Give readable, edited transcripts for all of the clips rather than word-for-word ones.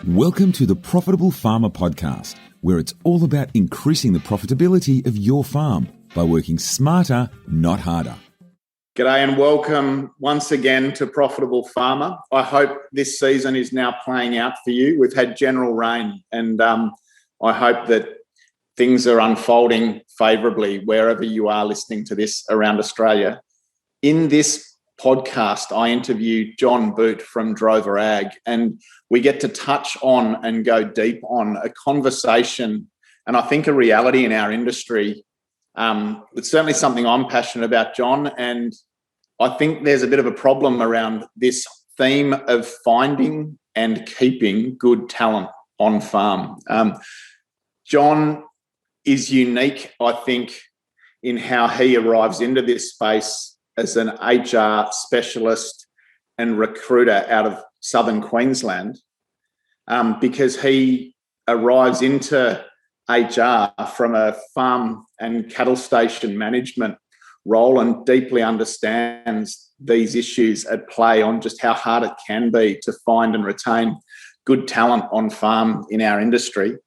Welcome to the Profitable Farmer Podcast, where it's all about increasing the profitability of your farm by working smarter, not harder. G'day and welcome once again to Profitable Farmer. I hope this season is now playing out for you. We've had general rain and I hope that things are unfolding favourably wherever you are listening to this around Australia. In this podcast, I interviewed John Boot from Drover Ag, and we get to touch on and go deep on a conversation and I think a reality in our industry. It's certainly something I'm passionate about, John, and I think there's a bit of a problem around this theme of finding and keeping good talent on farm. John is unique, I think, in how he arrives into this space as an HR specialist and recruiter out of southern Queensland, because he arrives into HR from a farm and cattle station management role and deeply understands these issues at play on just how hard it can be to find and retain good talent on farm in our industry.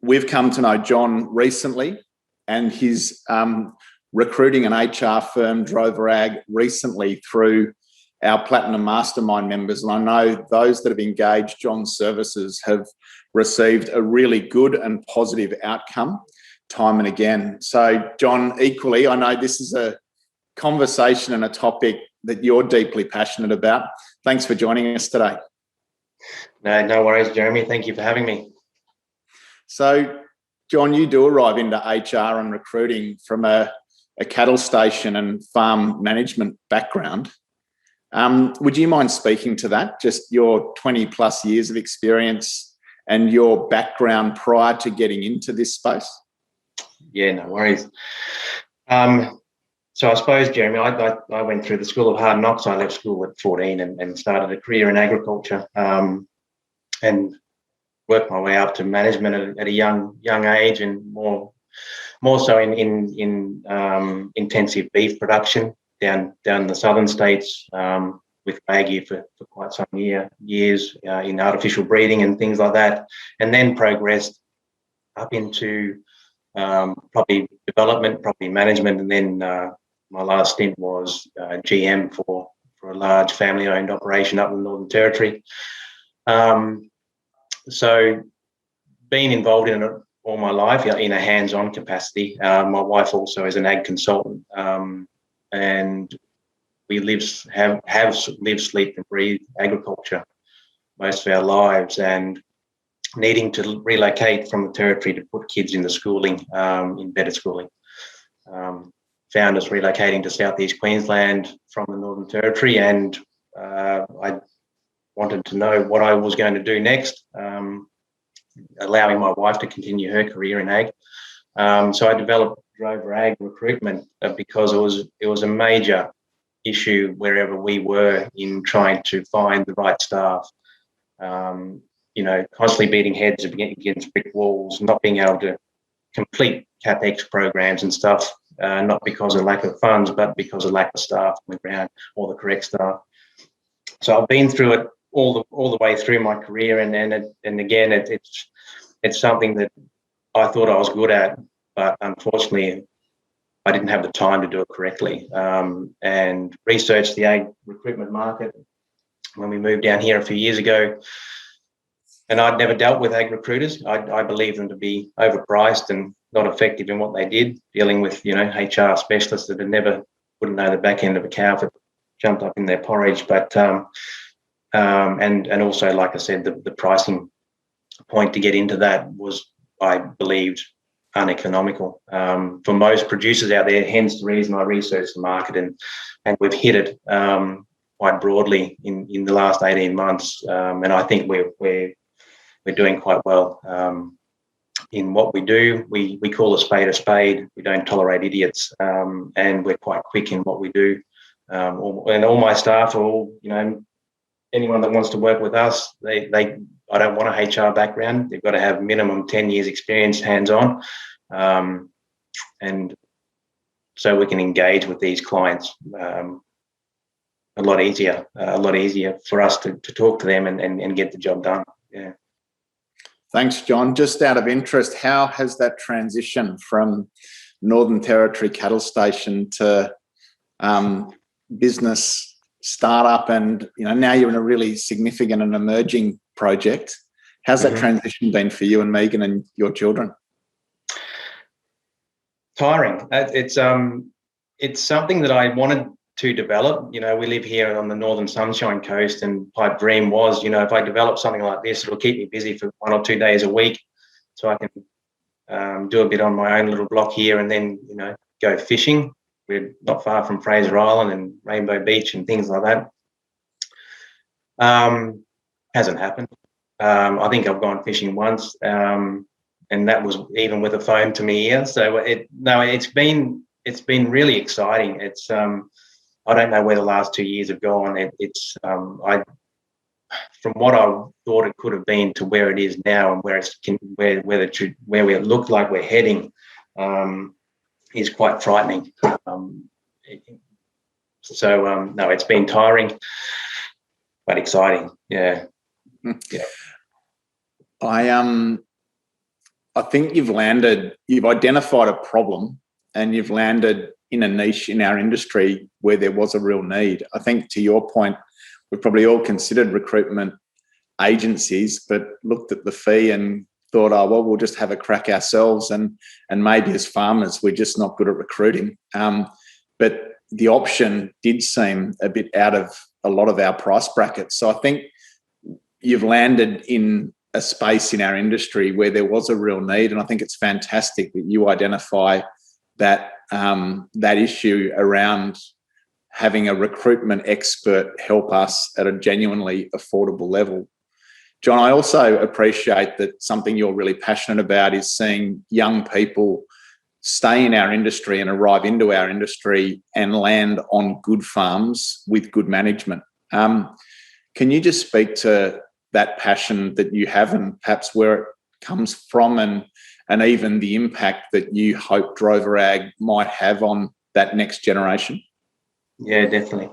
We've come to know John recently, and his recruiting an HR firm, Drover Ag, recently through our Platinum Mastermind members. And I know those that have engaged John's services have received a really good and positive outcome time and again. So, John, equally, I know this is a conversation and a topic that you're deeply passionate about. Thanks for joining us today. No worries, Jeremy. Thank you for having me. So, John, you do arrive into HR and recruiting from a cattle station and farm management background. Would you mind speaking to that, just your 20 plus years of experience and your background prior to getting into this space? Yeah, no worries. So I suppose, Jeremy, I went through the School of Hard Knocks. I left school at 14 and started a career in agriculture, and worked my way up to management at a young age, and more so in intensive beef production down in the southern states, with Wagyu for quite some years in artificial breeding and things like that, and then progressed up into property development, property management, and then my last stint was GM for a large family-owned operation up in the Northern Territory. So being involved in it all my life in a hands-on capacity. My wife also is an ag consultant, and we have lived, sleep and breathe agriculture most of our lives, and needing to relocate from the Territory to put kids into schooling, in better schooling. Found us relocating to Southeast Queensland from the Northern Territory, and I wanted to know what I was going to do next, allowing my wife to continue her career in ag. So I developed Drover Ag Recruitment because it was a major issue wherever we were in trying to find the right staff. Constantly beating heads against brick walls, not being able to complete CapEx programs and stuff, not because of lack of funds, but because of lack of staff on the ground or the correct staff. So I've been through it all the way through my career, and again, it's something that I thought I was good at, but unfortunately, I didn't have the time to do it correctly, and researched the ag recruitment market when we moved down here a few years ago. And I'd never dealt with ag recruiters. I believe them to be overpriced and not effective in what they did, dealing with HR specialists that wouldn't know the back end of a cow if it jumped up in their porridge. But and also, like I said, the pricing point to get into that was, I believed, uneconomical for most producers out there. Hence the reason I researched the market, and we've hit it quite broadly in the last 18 months, and I think we're doing quite well in what we do. We call a spade. We don't tolerate idiots, and we're quite quick in what we do. And all my staff are all, anyone that wants to work with us, I don't want a HR background. They've got to have minimum 10 years experience hands-on, and so we can engage with these clients a lot easier for us to talk to them and get the job done. Yeah. Thanks, John. Just out of interest, how has that transition from Northern Territory cattle station to business startup, and now you're in a really significant and emerging project? How's that transition been for you and Megan and your children? Tiring. It's something that I wanted to develop. We live here on the Northern Sunshine Coast, and my dream was, if I develop something like this, it'll keep me busy for 1 or 2 days a week, so I can do a bit on my own little block here, and then go fishing. We're not far from Fraser Island and Rainbow Beach and things like that. Hasn't happened. I think I've gone fishing once, and that was even with a phone to me ear. So it's been really exciting. It's I don't know where the last 2 years have gone. From what I thought it could have been to where it is now, and where we look like we're heading, is quite frightening. No, it's been tiring, but exciting. Yeah. Yeah. I think you've identified a problem, and you've landed in a niche in our industry where there was a real need. I think, to your point, we've probably all considered recruitment agencies, but looked at the fee and thought, oh, well, we'll just have a crack ourselves, and maybe as farmers, we're just not good at recruiting. But the option did seem a bit out of a lot of our price brackets. So I think you've landed in a space in our industry where there was a real need, and I think it's fantastic that you identify that issue around having a recruitment expert help us at a genuinely affordable level. John, I also appreciate that something you're really passionate about is seeing young people stay in our industry and arrive into our industry and land on good farms with good management. Can you just speak to that passion that you have, and perhaps where it comes from, and even the impact that you hope Drover Ag might have on that next generation? Yeah, definitely.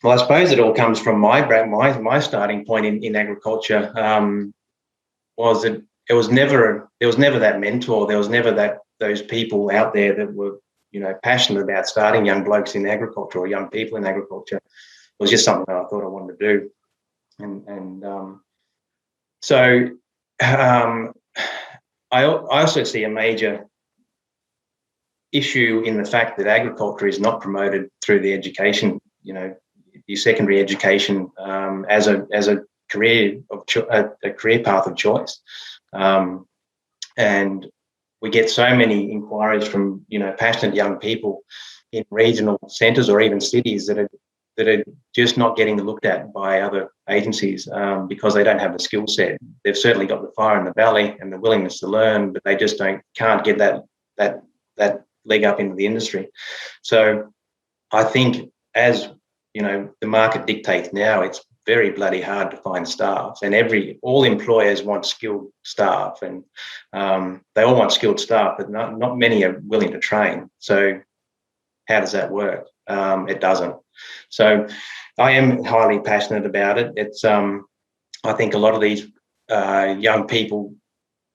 Well, I suppose it all comes from my starting point in agriculture. Was that there was never that mentor. There was never those people out there that were passionate about starting young blokes in agriculture or young people in agriculture. It was just something that I thought I wanted to do, I also see a major issue in the fact that agriculture is not promoted through the education, your secondary education, as a career path of choice. And we get so many inquiries from passionate young people in regional centres or even cities that are just not getting looked at by other agencies because they don't have the skill set. They've certainly got the fire in the belly and the willingness to learn, but they just can't get that leg up into the industry. So I think, as the market dictates now, it's very bloody hard to find staff, and all employers want skilled staff, and they all want skilled staff, but not many are willing to train. So how does that work? It doesn't. So I am highly passionate about it. It's I think a lot of these young people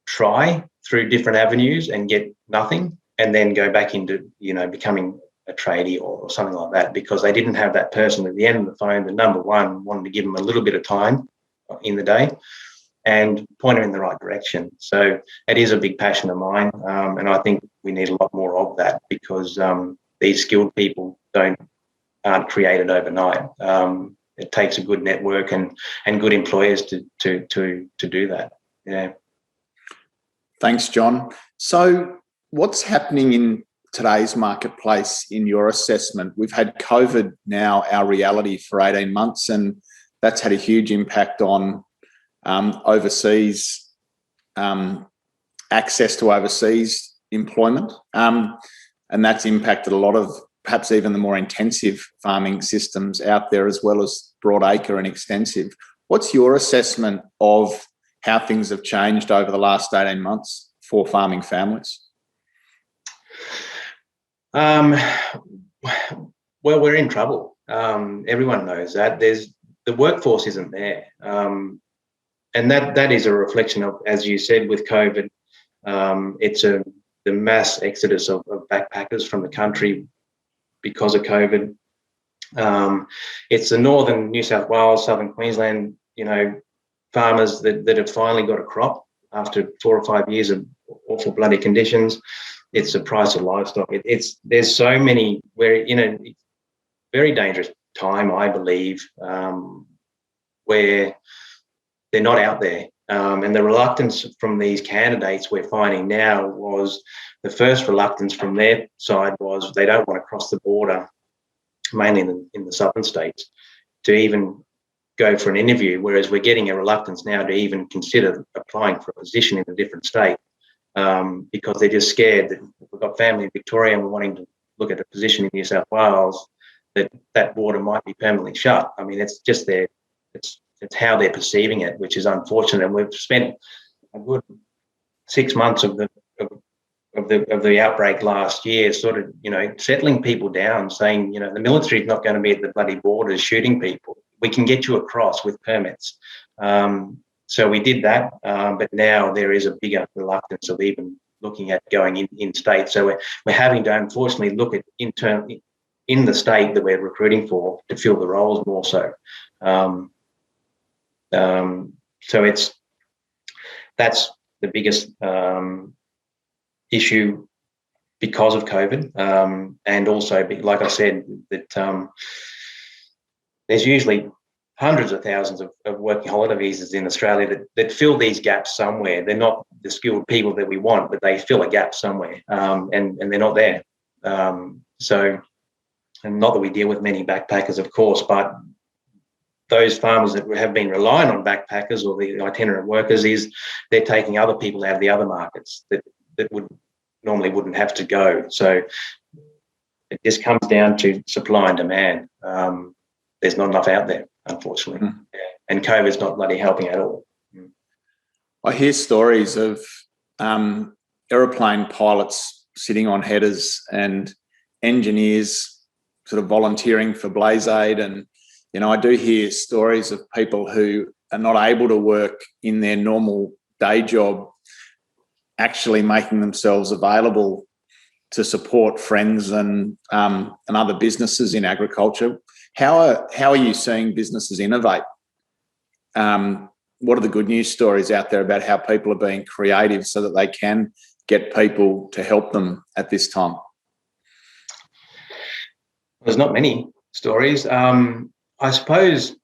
try through different avenues and get nothing, and then go back into becoming a tradie or something like that, because they didn't have that person at the end of the phone that, number one, wanted to give them a little bit of time in the day and point them in the right direction. So it is a big passion of mine, and I think we need a lot more of that, because these skilled people aren't created overnight. It takes a good network and good employers to do that. Yeah. Thanks, John. So what's happening in today's marketplace in your assessment? We've had COVID now our reality for 18 months, and that's had a huge impact on overseas access to overseas employment, and that's impacted a lot of perhaps even the more intensive farming systems out there, as well as broadacre and extensive. What's your assessment of how things have changed over the last 18 months for farming families? Well, we're in trouble. Everyone knows that. The workforce isn't there. And that is a reflection of, as you said, with COVID, it's the mass exodus of backpackers from the country because of COVID. It's the northern New South Wales, southern Queensland, farmers that have finally got a crop after 4 or 5 years of awful bloody conditions. It's the price of livestock. There's so many. We're in a very dangerous time, I believe, where they're not out there. And the reluctance from these candidates we're finding now was the first reluctance from their side was they don't want to cross the border, mainly in the southern states, to even go for an interview, whereas we're getting a reluctance now to even consider applying for a position in a different state because they're just scared that we've got family in Victoria and we're wanting to look at a position in New South Wales, that border might be permanently shut. I mean, it's just it's how they're perceiving it, which is unfortunate. And we've spent a good 6 months of the outbreak last year, sort of, settling people down, saying, the military is not going to be at the bloody borders shooting people. We can get you across with permits. So we did that, but now there is a bigger reluctance of even looking at going in state. So we're having to unfortunately look at internally in the state that we're recruiting for to fill the roles more so. So that's the biggest issue because of COVID, and also, like I said, that there's usually hundreds of thousands of working holiday visas in Australia that fill these gaps somewhere. They're not the skilled people that we want, but they fill a gap somewhere, and they're not there. So, and not that we deal with many backpackers, of course, but those farmers that have been relying on backpackers or the itinerant workers, they're taking other people out of the other markets that would normally wouldn't have to go. So it just comes down to supply and demand. There's not enough out there, unfortunately. Yeah. And COVID's not bloody helping at all. I hear stories of aeroplane pilots sitting on headers and engineers sort of volunteering for Blaze Aid. And, I do hear stories of people who are not able to work in their normal day job actually making themselves available to support friends and other businesses in agriculture. How are you seeing businesses innovate? What are the good news stories out there about how people are being creative so that they can get people to help them at this time? There's not many stories. I suppose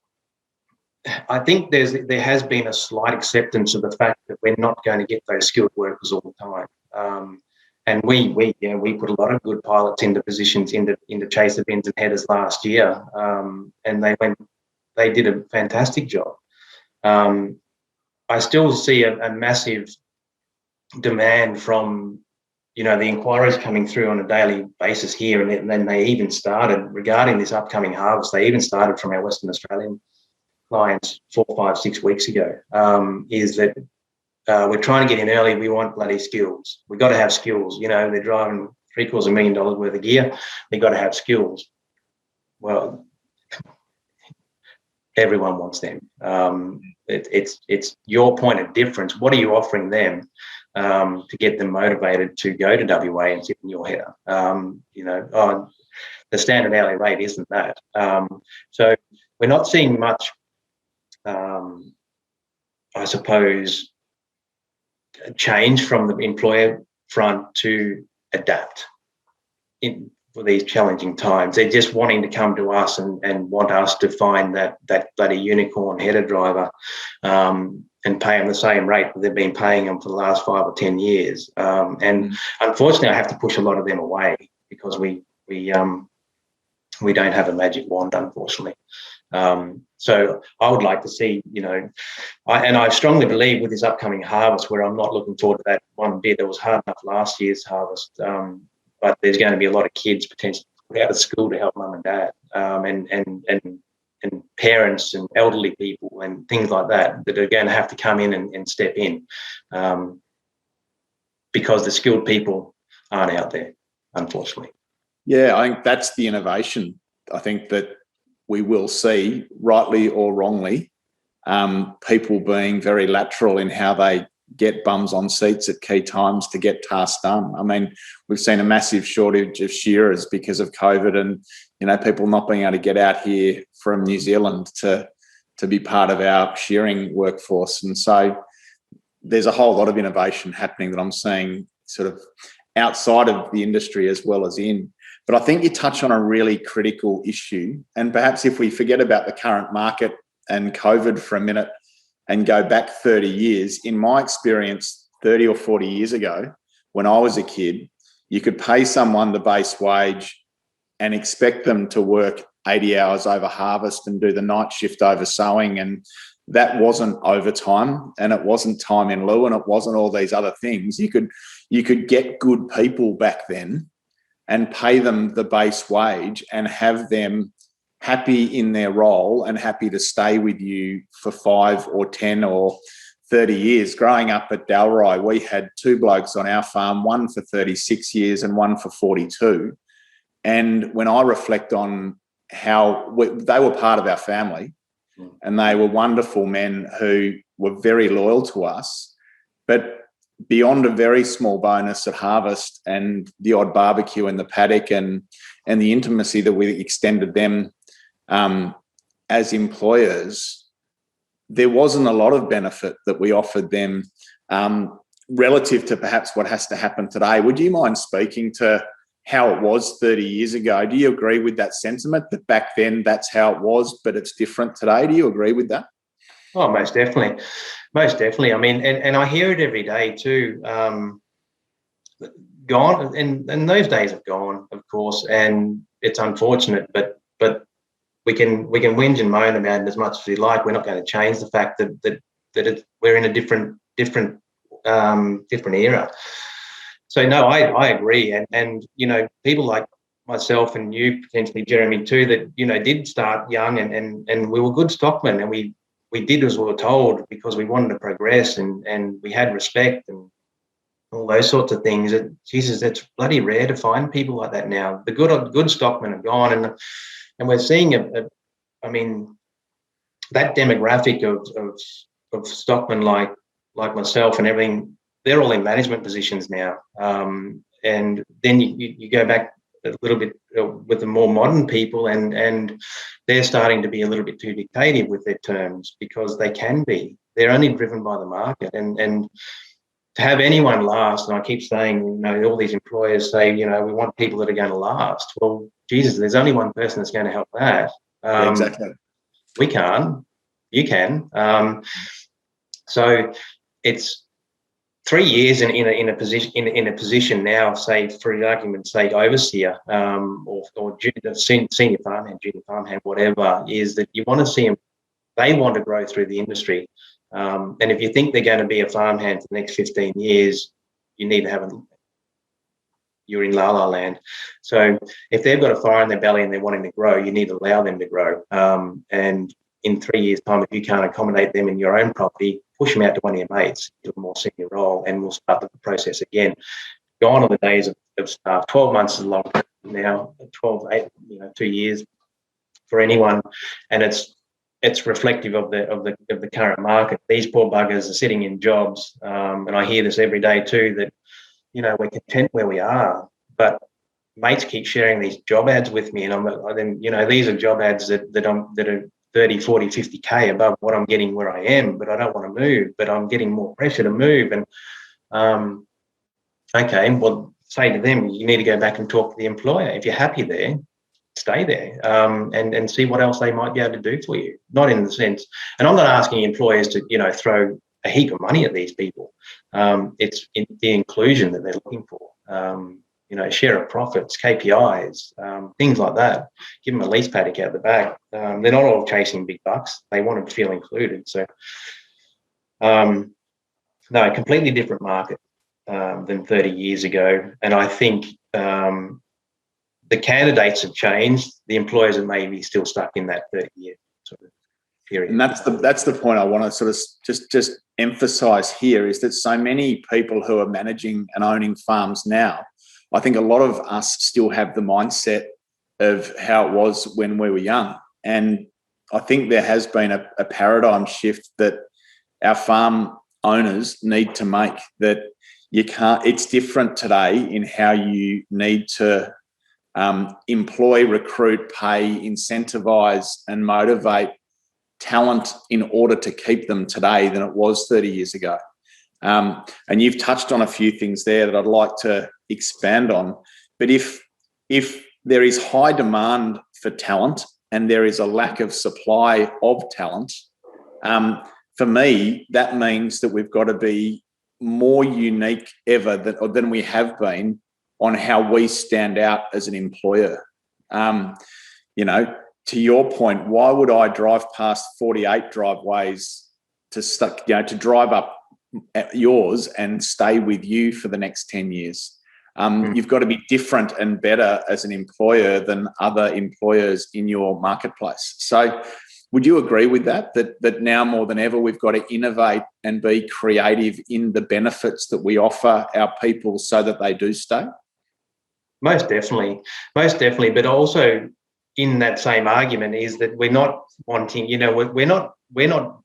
I think there has been a slight acceptance of the fact that we're not going to get those skilled workers all the time. And we put a lot of good pilots into positions into chaser bins and headers last year, and they did a fantastic job. I still see a massive demand from the inquiries coming through on a daily basis here, and then they even started regarding this upcoming harvest. They even started from our Western Australian clients 4, 5, 6 weeks ago. Is that we're trying to get in early. We want bloody skills. We've got to have skills. They're driving $750,000 worth of gear. They've got to have skills. Well, everyone wants them. It's your point of difference. What are you offering them to get them motivated to go to WA and sit in your header? The standard hourly rate isn't that. So we're not seeing much, I suppose, change from the employer front to adapt for these challenging times. They're just wanting to come to us and want us to find that bloody unicorn header driver and pay them the same rate that they've been paying them for the last 5 or 10 years. And unfortunately, I have to push a lot of them away because we don't have a magic wand, unfortunately. So I would like to see, I strongly believe with this upcoming harvest, where I'm not looking forward to that one bit. It was hard enough last year's harvest, but there's going to be a lot of kids potentially put out of school to help mum and dad, and parents and elderly people and things like that are going to have to come in and step in because the skilled people aren't out there, unfortunately. Yeah, I think that's the innovation. I think that we will see, rightly or wrongly, people being very lateral in how they get bums on seats at key times to get tasks done. I mean, we've seen a massive shortage of shearers because of COVID, and people not being able to get out here from New Zealand to be part of our shearing workforce. And so there's a whole lot of innovation happening that I'm seeing sort of outside of the industry as well as in. But I think you touch on a really critical issue. And perhaps if we forget about the current market and COVID for a minute and go back 30 years, in my experience, 30 or 40 years ago, when I was a kid, you could pay someone the base wage and expect them to work 80 hours over harvest and do the night shift over sowing. And that wasn't overtime, and it wasn't time in lieu, and it wasn't all these other things. You could get good people back then and pay them the base wage and have them happy in their role and happy to stay with you for 5 or 10 or 30 years. Growing up at Dalry, we had 2 blokes on our farm, one for 36 years and one for 42. And when I reflect on how they were part of our family, and they were wonderful men who were very loyal to us, but beyond a very small bonus at harvest and the odd barbecue in the paddock and the intimacy that we extended them as employers, there wasn't a lot of benefit that we offered them relative to perhaps what has to happen today. Would you mind speaking to how it was 30 years ago? Do you agree with that sentiment that back then that's how it was, but it's different today? Do you agree with that? Oh, most definitely. Most definitely. I mean, and I hear it every day too. Gone, and those days have gone, of course, and it's unfortunate, but we can whinge and moan about it as much as we like. We're not going to change the fact that we're in a different era. So no, I agree, and people like myself and you, potentially Jeremy too, that did start young, and we were good stockmen, and we did as we were told because we wanted to progress, and we had respect and all those sorts of things. Jesus, it's bloody rare to find people like that now. The good stockmen are gone, and we're seeing that demographic of stockmen like myself and everything. They're all in management positions now, and then you go back a little bit with the more modern people, and they're starting to be a little bit too dictative with their terms because they can be. They're only driven by the market, and to have anyone last, and I keep saying, all these employers say, we want people that are going to last. Well, Jesus, there's only one person that's going to help that. Exactly. We can't. You can. So it's 3 years in a position now, say for argument's sake, overseer or senior farmhand, junior farmhand, whatever, is that you want to see them. They want to grow through the industry, and if you think they're going to be a farmhand for the next 15 years, you need to have you're in la la land. So if they've got a fire in their belly and they're wanting to grow, you need to allow them to grow. And in 3 years' time, if you can't accommodate them in your own property, push them out to one of your mates to a more senior role, and we'll start the process again. Gone are the days of staff. 12 months is long now. 2 years for anyone, and it's reflective of the current market. These poor buggers are sitting in jobs, and I hear this every day too. That we're content where we are, but mates keep sharing these job ads with me, and these are job ads that are 30, 40, 50K above what I'm getting where I am, but I don't want to move, but I'm getting more pressure to move. And okay, well, say to them, you need to go back and talk to the employer. If you're happy there, stay there, and see what else they might be able to do for you. Not in the sense, and I'm not asking employers to, throw a heap of money at these people. It's in the inclusion that they're looking for. Share of profits, KPIs, things like that. Give them a lease paddock out the back. They're not all chasing big bucks. They want to feel included. So, no, completely different market than 30 years ago. And I think the candidates have changed. The employers are maybe still stuck in that 30-year sort of period. And that's the point I want to sort of just emphasise here, is that so many people who are managing and owning farms now, I think a lot of us still have the mindset of how it was when we were young. And I think there has been a paradigm shift that our farm owners need to make, that it's different today in how you need to employ, recruit, pay, incentivise and motivate talent in order to keep them today than it was 30 years ago. And you've touched on a few things there that I'd like to expand on. But if there is high demand for talent and there is a lack of supply of talent, for me, that means that we've got to be more unique ever than we have been on how we stand out as an employer. To your point, why would I drive past 48 driveways to drive up yours and stay with you for the next 10 years? You've got to be different and better as an employer than other employers in your marketplace. So would you agree with that now more than ever, we've got to innovate and be creative in the benefits that we offer our people so that they do stay? Most definitely. But also in that same argument is that we're not wanting, we're not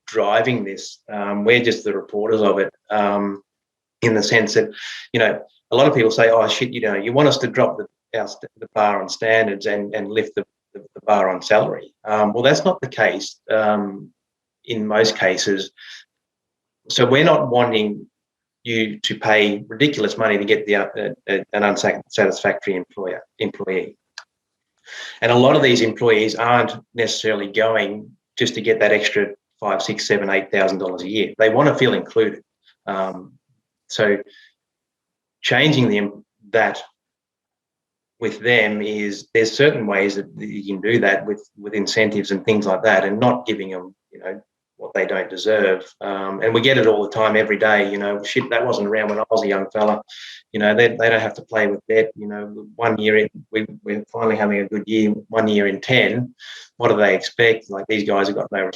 driving this. We're just the reporters of it, in the sense that, a lot of people say, oh, shit, you want us to drop the bar on standards and lift the bar on salary. Well, that's not the case in most cases. So we're not wanting you to pay ridiculous money to get an unsatisfactory employee. And a lot of these employees aren't necessarily going just to get that extra $5,000, $6,000, $7,000, $8,000 a year. They want to feel included. So changing that with them there's certain ways that you can do that with incentives and things like that, and not giving them, what they don't deserve. And we get it all the time, every day. Shit, that wasn't around when I was a young fella. They don't have to play with debt. 1 year we're finally having a good year. 1 year in 10, what do they expect? Like, these guys have got no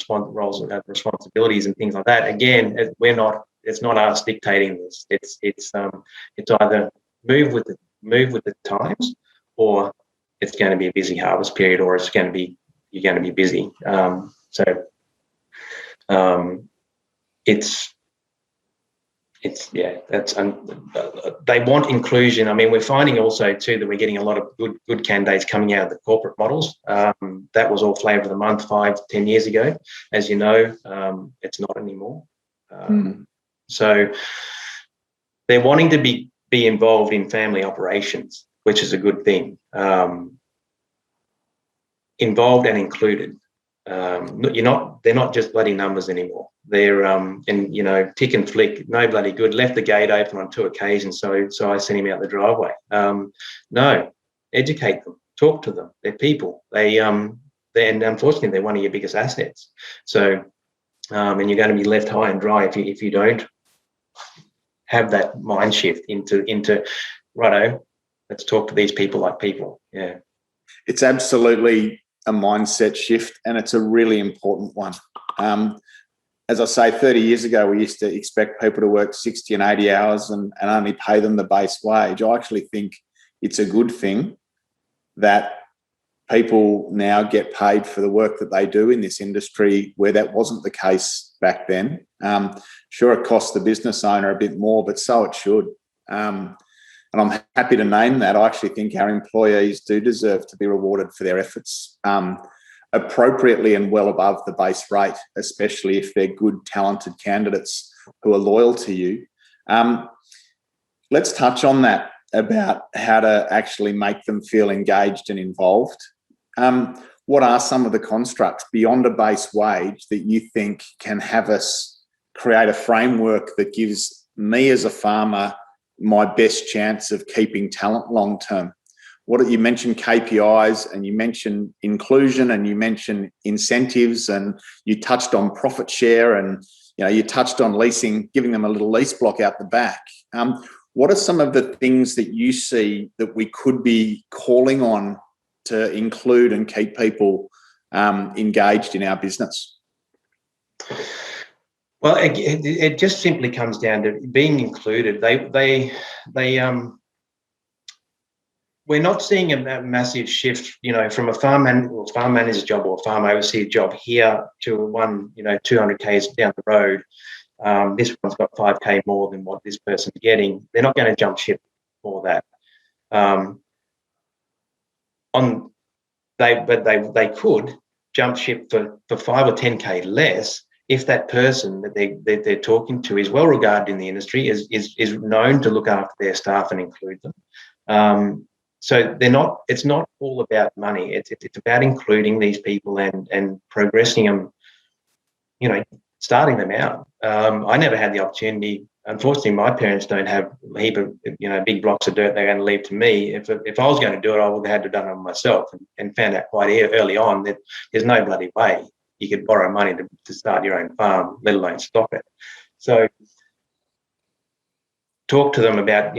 responsibilities and things like that. Again, it's not us dictating this. It's either move with the times, or it's going to be a busy harvest period, or you're going to be busy. They want inclusion. I mean, we're finding also too that we're getting a lot of good candidates coming out of the corporate models. That was all flavour of the month 5-10 years ago. As you know, it's not anymore. So they're wanting to be involved in family operations, which is a good thing. Involved and included. They're not just bloody numbers anymore. They're tick and flick, no bloody good. Left the gate open on 2 occasions, so I sent him out the driveway. No, educate them, talk to them. They're people. And unfortunately they're one of your biggest assets. So and you're going to be left high and dry if you don't have that mind shift into righto, let's talk to these people like people. Yeah, it's absolutely a mindset shift, and it's a really important one. As I say, 30 years ago, we used to expect people to work 60 and 80 hours and only pay them the base wage. I actually think it's a good thing that people now get paid for the work that they do in this industry, where that wasn't the case back then. Sure, it costs the business owner a bit more, but so it should. And I'm happy to name that. I actually think our employees do deserve to be rewarded for their efforts appropriately and well above the base rate, especially if they're good, talented candidates who are loyal to you. Let's touch on that, about how to actually make them feel engaged and involved. What are some of the constructs beyond a base wage that you think can have us create a framework that gives me as a farmer my best chance of keeping talent long term? You mentioned KPIs, and you mentioned inclusion, and you mentioned incentives, and you touched on profit share, and you touched on leasing, giving them a little lease block out the back. What are some of the things that you see that we could be calling on to include and keep people engaged in our business? Well, it just simply comes down to being included. we're not seeing a massive shift, from a farm manager's job or farm overseer job here to one, 200 k's down the road. This one's got 5k more than what this person's getting. They're not going to jump ship for that. They could jump ship for 5 or 10k less if that person that they're talking to is well regarded in the industry, is known to look after their staff and include them. So it's not all about money. It's about including these people and progressing them, starting them out. I never had the opportunity. Unfortunately, my parents don't have a heap of, big blocks of dirt they're going to leave to me. If I was going to do it, I would have had to have done it myself, and found out quite early on that there's no bloody way you could borrow money to start your own farm, let alone stock it. So talk to them about,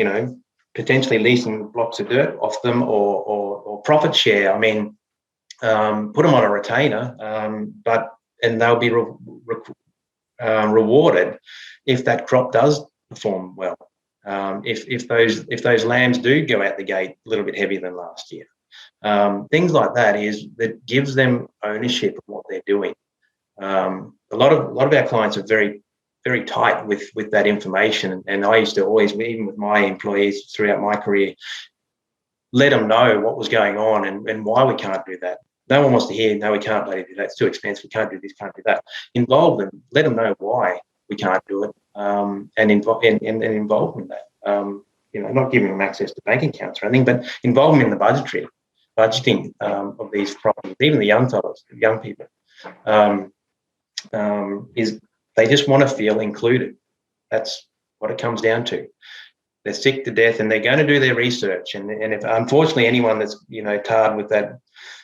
potentially leasing blocks of dirt off them or profit share. I mean, put them on a retainer, and they'll be rewarded if that crop does perform well. If those lambs do go out the gate a little bit heavier than last year, things like that gives them ownership of what they're doing. A lot of our clients are very, very tight with that information, and I used to always, even with my employees throughout my career, let them know what was going on and why we can't do that. No one wants to hear, no, we can't bloody do that, it's too expensive, we can't do this, can't do that. Involve them, let them know why we can't do it, and involve them in that. Not giving them access to bank accounts or anything, but involve them in the budgeting of these properties. Even the young people, is they just want to feel included. That's what it comes down to. They're sick to death, and they're going to do their research. And if unfortunately anyone that's tarred with that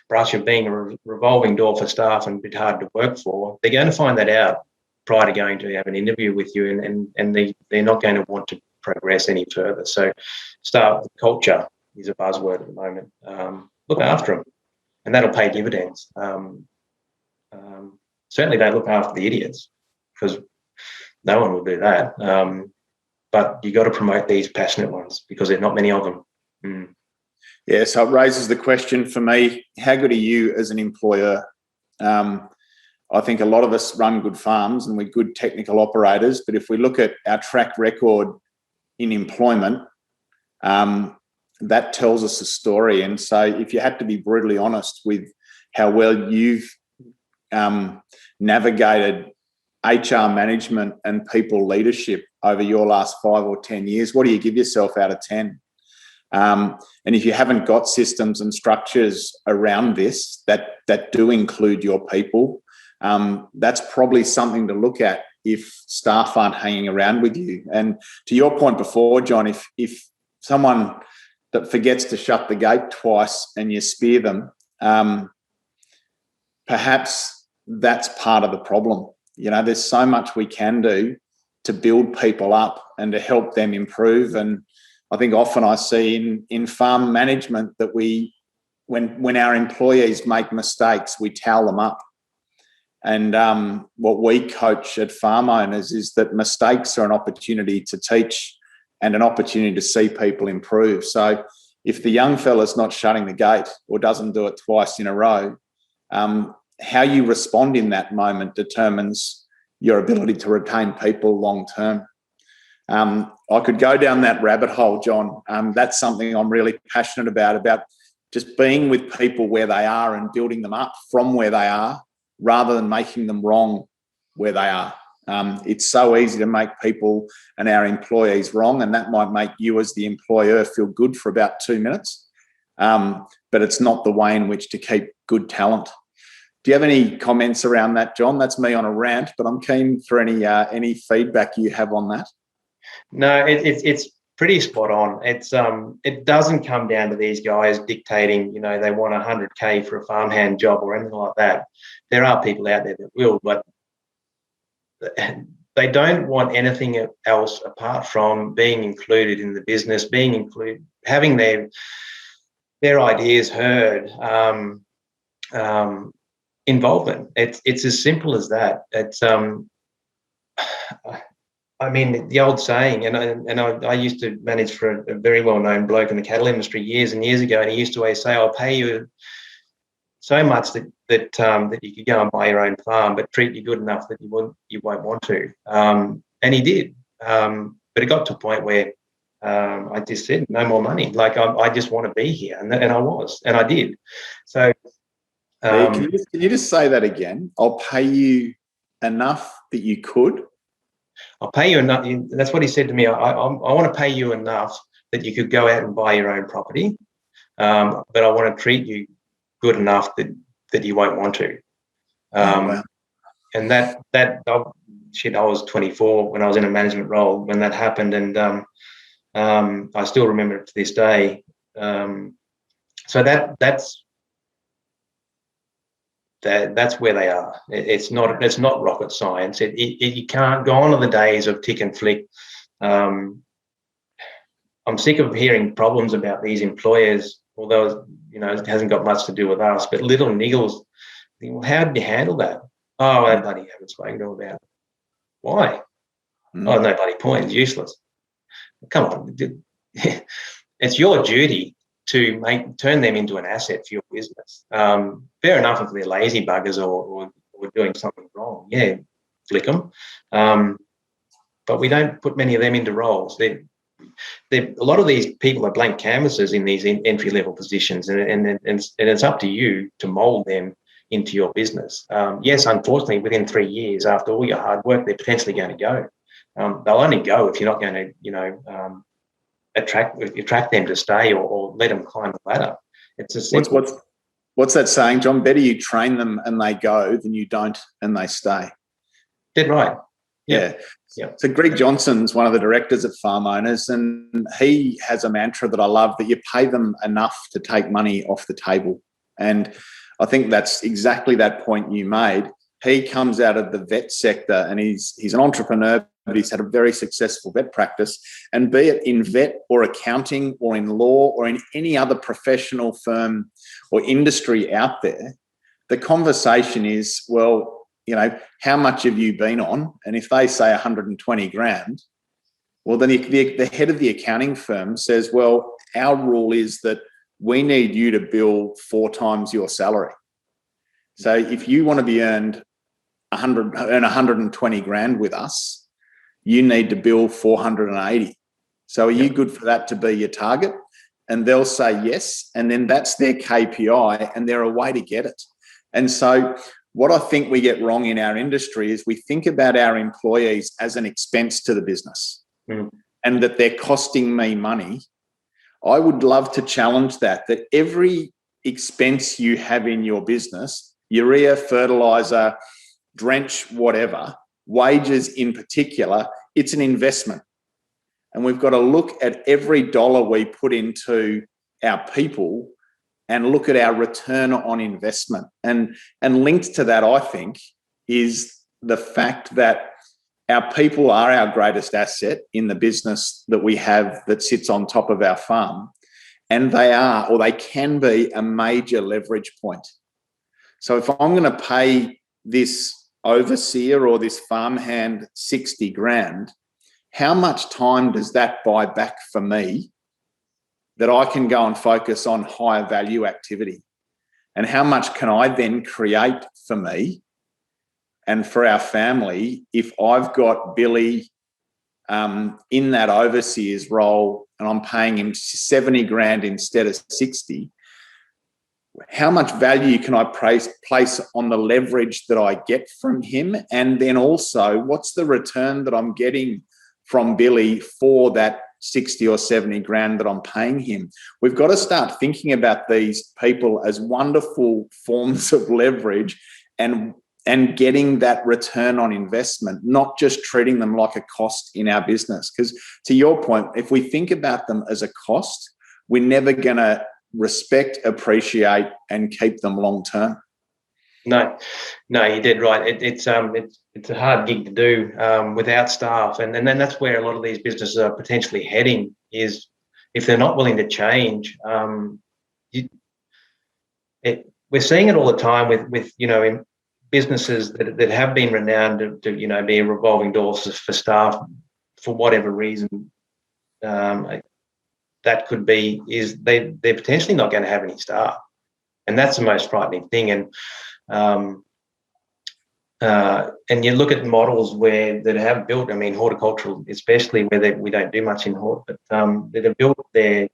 brush of being a revolving door for staff and a bit hard to work for, they're going to find that out prior to going to have an interview with you, and they're not going to want to progress any further. So staff culture is a buzzword at the moment. Look after them, and that'll pay dividends. Certainly don't look after the idiots, because no one will do that. But you got to promote these passionate ones, because there's not many of them. Yeah, so it raises the question for me, how good are you as an employer? I think a lot of us run good farms and we're good technical operators, but if we look at our track record in employment, that tells us a story. And so if you had to be brutally honest with how well you've navigated HR management and people leadership over your last 5 or 10 years, what do you give yourself out of 10? And if you haven't got systems and structures around this that do include your people, that's probably something to look at if staff aren't hanging around with you. And to your point before, John, if someone that forgets to shut the gate twice and you spear them, perhaps that's part of the problem. There's so much we can do to build people up and to help them improve. And I think often I see in farm management that when our employees make mistakes, we towel them up. And what we coach at farm owners is that mistakes are an opportunity to teach and an opportunity to see people improve. So if the young fella's not shutting the gate or doesn't do it twice in a row, how you respond in that moment determines your ability to retain people long term. I could go down that rabbit hole, John. That's something I'm really passionate about just being with people where they are and building them up from where they are, rather than making them wrong where they are. It's so easy to make people and our employees wrong, and that might make you as the employer feel good for about 2 minutes, but it's not the way in which to keep good talent. Do you have any comments around that, John? That's me on a rant, but I'm keen for any feedback you have on that. No, it's pretty spot on. It doesn't come down to these guys dictating, they want 100k for a farmhand job or anything like that. There are people out there that will, but they don't want anything else apart from being included in the business, being included, having their ideas heard, involvement. It's as simple as that. I mean, the old saying, and I used to manage for a very well-known bloke in the cattle industry years and years ago, and he used to always say, "I'll pay you so much that you could go and buy your own farm, but treat you good enough that you won't want to." And he did, but it got to a point where I just said, "No more money. Like I just want to be here," and I did. So, can you just say that again? I'll pay you enough that you could. I'll pay you enough. That's what he said to me. I want to pay you enough that you could go out and buy your own property, but I want to treat you good enough that you won't want to. Wow. And I was 24 when I was in a management role when that happened, and I still remember it to this day. So that's where they are. It's not rocket science. You can't go on to the days of tick and flick. I'm sick of hearing problems about these employers, although it hasn't got much to do with us. But little niggles. Well, how did you handle that? Oh, I bloody haven't spoken to them about it. Why? Oh, no bloody point. It's useless. Come on, it's your duty to turn them into an asset for your business. Fair enough if they're lazy buggers or doing something wrong. Yeah, flick them. But we don't put many of them into roles. A lot of these people are blank canvases in these entry-level positions, and it's up to you to mould them into your business. Yes, unfortunately, within 3 years, after all your hard work, they're potentially going to go. They'll only go if you're not going to, attract them to stay or let them climb the ladder. It's a simple. What's that saying, John? Better you train them and they go than you don't and they stay. Dead right. Yeah. So Greg Johnson's one of the directors of Farm Owners, and he has a mantra that I love, that you pay them enough to take money off the table. And I think that's exactly that point you made. He comes out of the vet sector, and he's an entrepreneur, but he's had a very successful vet practice. And be it in vet or accounting or in law or in any other professional firm or industry out there, the conversation is, well, how much have you been on? And if they say 120 grand, well, then the head of the accounting firm says, well, our rule is that we need you to bill 4 times your salary. So if you want to be earn 120 grand with us, you need to bill 480. So are you good for that to be your target? And they'll say yes. And then that's their KPI, and they're a way to get it. And so what I think we get wrong in our industry is we think about our employees as an expense to the business and that they're costing me money. I would love to challenge that every expense you have in your business, urea, fertilizer, drench, whatever, wages in particular, it's an investment. And we've got to look at every dollar we put into our people and look at our return on investment. And linked to that, I think, is the fact that our people are our greatest asset in the business that we have that sits on top of our farm. And they are, or they can be, a major leverage point. So if I'm going to pay this overseer or this farmhand 60 grand, how much time does that buy back for me that I can go and focus on higher value activity? And how much can I then create for me and for our family if I've got Billy in that overseer's role and I'm paying him 70 grand instead of 60? How much value can I place on the leverage that I get from him? And then also, what's the return that I'm getting from Billy for that 60 or 70 grand that I'm paying him? We've got to start thinking about these people as wonderful forms of leverage and getting that return on investment, not just treating them like a cost in our business. Because to your point, if we think about them as a cost, we're never going to respect, appreciate, and keep them long term. No, you did right. It's a hard gig to do without staff, and then that's where a lot of these businesses are potentially heading. Is if they're not willing to change. We're seeing it all the time with in businesses that have been renowned to be revolving doors for staff for whatever reason, that could be, is they're potentially not going to have any staff. And that's the most frightening thing. And you look at models that have built, I mean, horticultural, especially where we don't do much in hort, but that have built their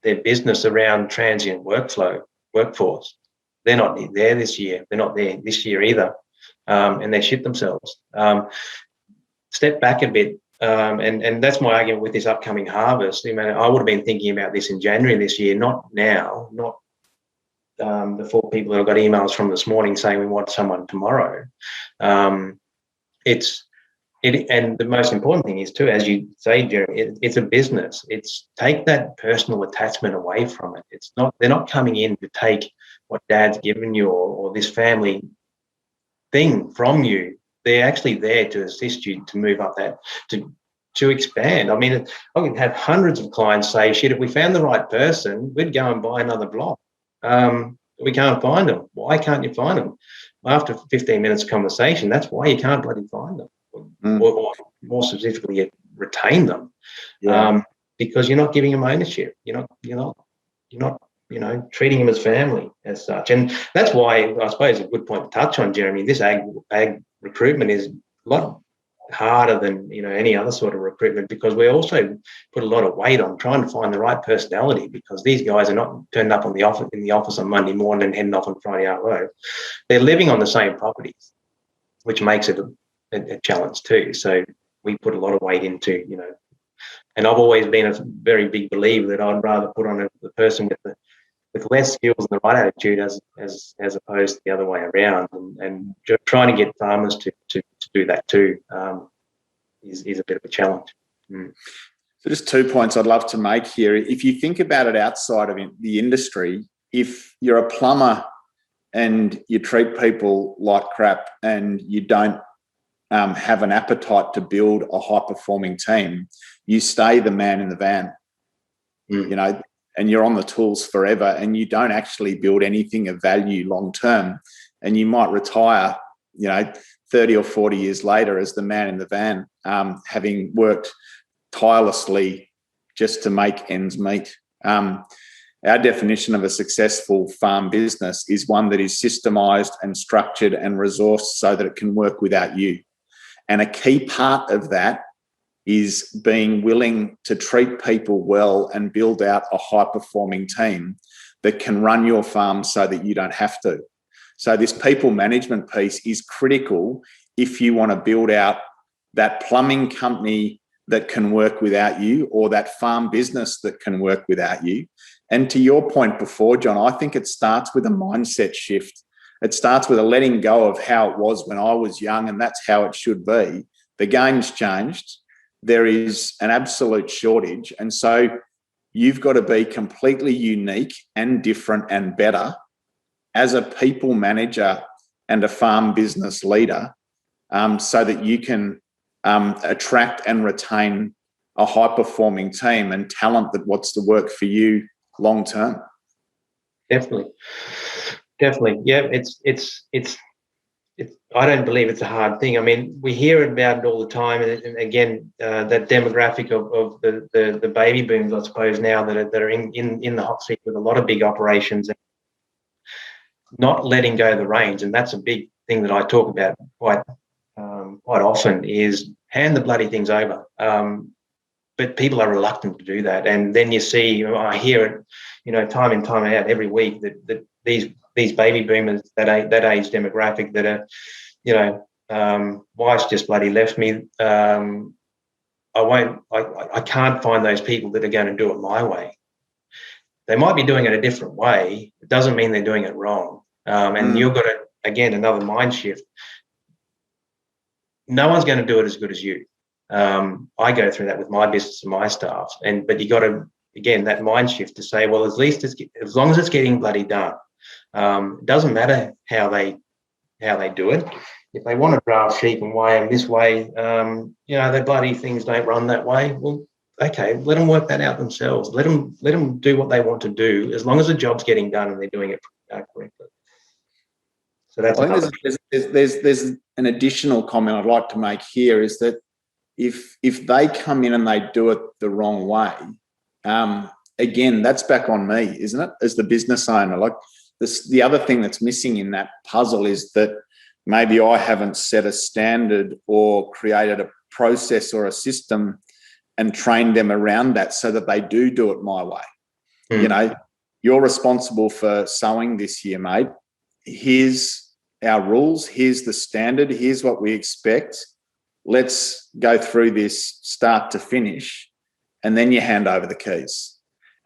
business around transient workforce. They're not there this year. They're not there this year either, and they shit themselves. Step back a bit, and that's my argument with this upcoming harvest. I mean, I would have been thinking about this in January this year, not now, not the 4 people that I got emails from this morning saying we want someone tomorrow. And the most important thing is too, as you say, Jeremy, it's a business. It's take that personal attachment away from it. They're not coming in to take what Dad's given you or this family thing from you. They're actually there to assist you to move up that, to expand. I mean, I can have hundreds of clients say, shit, if we found the right person, we'd go and buy another block. We can't find them. Why can't you find them? After 15 minutes of conversation, that's why you can't bloody find them. Or more specifically, retain them. Yeah. Because you're not giving them ownership. You're not treating them as family as such. And that's why I suppose a good point to touch on, Jeremy, this ag recruitment is a lot harder than any other sort of recruitment, because we also put a lot of weight on trying to find the right personality, because these guys are not turned up in the office on Monday morning and heading off on Friday afternoon. They're living on the same properties, which makes it a challenge too. So we put a lot of weight into, and I've always been a very big believer that I'd rather put on the person with less skills and the right attitude as opposed to the other way around. And trying to get farmers to do that too is a bit of a challenge. So just 2 points I'd love to make here. If you think about it outside of the industry, if you're a plumber and you treat people like crap and you don't have an appetite to build a high-performing team, you stay the man in the van, and you're on the tools forever, and you don't actually build anything of value long-term, and you might retire, 30 or 40 years later as the man in the van, having worked tirelessly just to make ends meet. Our definition of a successful farm business is one that is systemised and structured and resourced so that it can work without you. And a key part of that is being willing to treat people well and build out a high-performing team that can run your farm so that you don't have to. So this people management piece is critical if you want to build out that plumbing company that can work without you, or that farm business that can work without you. And to your point before, John, I think it starts with a mindset shift. It starts with a letting go of how it was when I was young, and that's how it should be. The game's changed. There is an absolute shortage. And so you've got to be completely unique and different and better as a people manager and a farm business leader, so that you can attract and retain a high-performing team and talent that wants to work for you long term. Definitely. Yeah, it's I don't believe it's a hard thing. I mean, we hear about it all the time, and again, that demographic of the baby booms, I suppose, now that are in the hot seat with a lot of big operations, and not letting go of the reins. And that's a big thing that I talk about quite often, is hand the bloody things over. But people are reluctant to do that. And then you see, I hear it, time in, time out, every week, that these baby boomers, that age demographic, that are, wife's just bloody left me. I can't find those people that are going to do it my way. They might be doing it a different way. It doesn't mean they're doing it wrong. And you've got to, again, another mind shift. No one's going to do it as good as you. I go through that with my business and my staff. But you got to, again, that mind shift to say, well, at least as long as it's getting bloody done. It doesn't matter how they do it. If they want to draft sheep and weigh them this way, their bloody things don't run that way. Well, okay, let them work that out themselves. Let them do what they want to do, as long as the job's getting done and they're doing it correctly. So that's. I think there's an additional comment I'd like to make here, is that if they come in and they do it the wrong way, again, that's back on me, isn't it? As the business owner, like the other thing that's missing in that puzzle is that maybe I haven't set a standard or created a process or a system and trained them around that so that they do it my way. You know, you're responsible for sowing this year, mate. Here's our rules. Here's the standard. Here's what we expect. Let's go through this start to finish. And then you hand over the keys.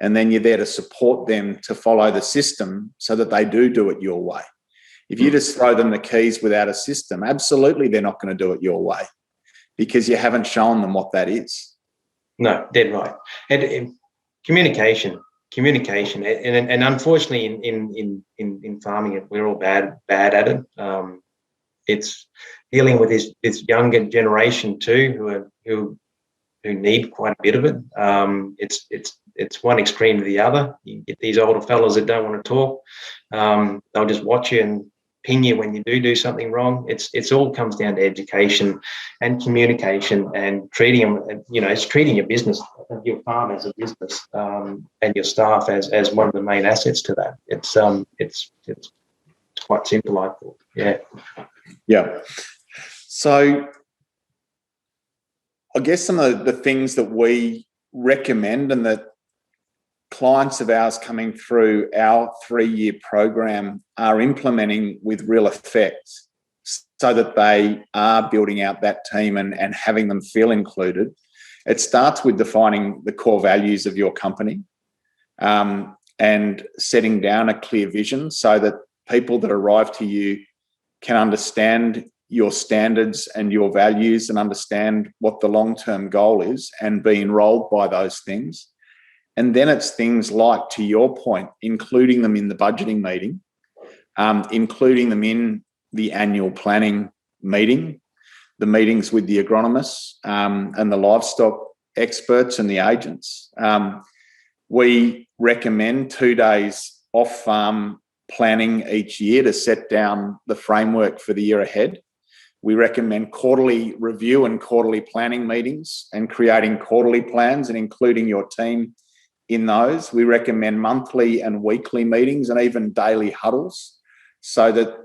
And then you're there to support them to follow the system so that they do it your way. If you just throw them the keys without a system, absolutely they're not going to do it your way because you haven't shown them what that is. No, dead right. And communication, and unfortunately in farming, we're all bad at it. It's dealing with this younger generation too, who need quite a bit of it. It's one extreme to the other. You get these older fellas that don't want to talk. They'll just watch you and ping you when you do something wrong. It's all comes down to education and communication and treating them. You know, it's treating your business, your farm as a business, and your staff as one of the main assets to that. It's quite simple, I thought. Yeah. So I guess some of the things that we recommend and that clients of ours coming through our 3-year program are implementing with real effect so that they are building out that team and having them feel included. It starts with defining the core values of your company and setting down a clear vision so that people that arrive to you can understand your standards and your values and understand what the long-term goal is and be enrolled by those things. And then it's things like, to your point, including them in the budgeting meeting, including them in the annual planning meeting, the meetings with the agronomists and the livestock experts and the agents. We recommend 2 days off-farm planning each year to set down the framework for the year ahead. We recommend quarterly review and quarterly planning meetings and creating quarterly plans and including your team in those. We recommend monthly and weekly meetings and even daily huddles so that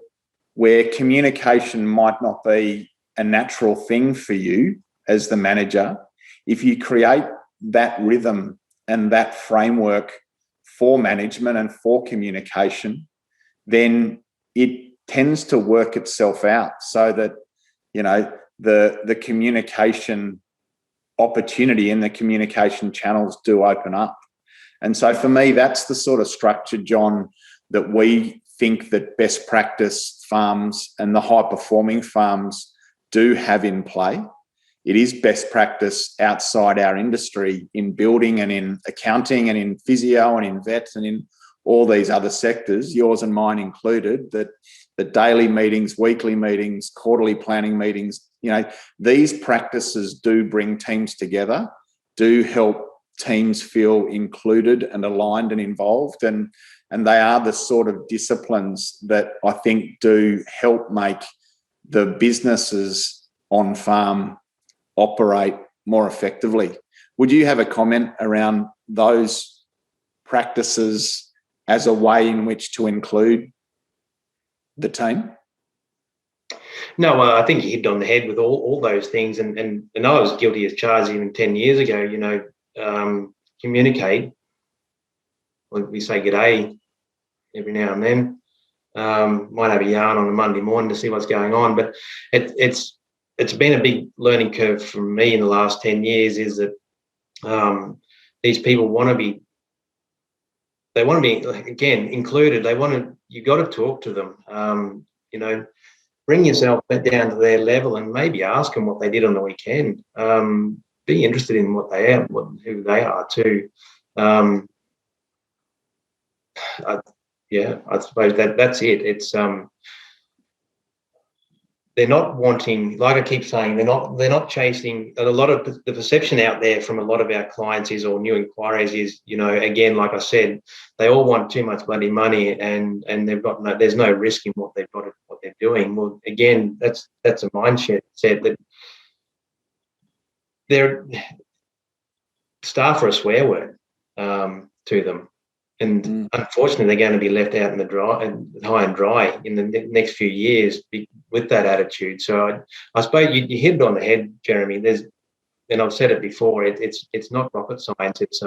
where communication might not be a natural thing for you as the manager, if you create that rhythm and that framework for management and for communication, then it tends to work itself out so that, you know, the communication opportunity and the communication channels do open up. And so for me, that's the sort of structure, John, that we think that best practice farms and the high-performing farms do have in play. It is best practice outside our industry in building and in accounting and in physio and in vet and in all these other sectors, yours and mine included, that the daily meetings, weekly meetings, quarterly planning meetings, you know, these practices do bring teams together, do help teams feel included and aligned and involved, and they are the sort of disciplines that I think do help make the businesses on farm operate more effectively. Would you have a comment around those practices as a way in which to include the team? No, I think you hit on the head with all those things, and I was guilty as charged even 10 years ago. You know, communicate. We say g'day every now and then. Might have a yarn on a Monday morning to see what's going on, but it's been a big learning curve for me in the last 10 years. Is that these people want to be again included. You got to talk to them. You know, bring yourself down to their level and maybe ask them what they did on the weekend. Be interested in what they are, who they are too. I suppose that's it. It's they're not wanting, like I keep saying, they're not chasing. A lot of the perception out there from a lot of our clients is, or new inquiries is, you know, again, like I said, they all want too much bloody money, and there's no risk in what they've got, what they're doing. Well, again, that's a mindset that their staff are a swear word to them. And unfortunately, they're going to be left out in the dry, high and dry in the next few years with that attitude. So I suppose you hit it on the head, Jeremy. And I've said it before. It's not rocket science. It's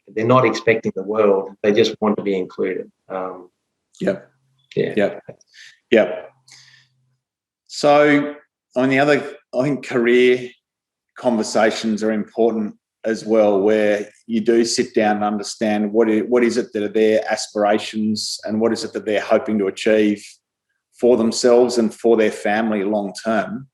they're not expecting the world. They just want to be included. Yep. So on the other, I think career conversations are important as well, where you do sit down and understand what is it that are their aspirations and what is it that they're hoping to achieve for themselves and for their family long term.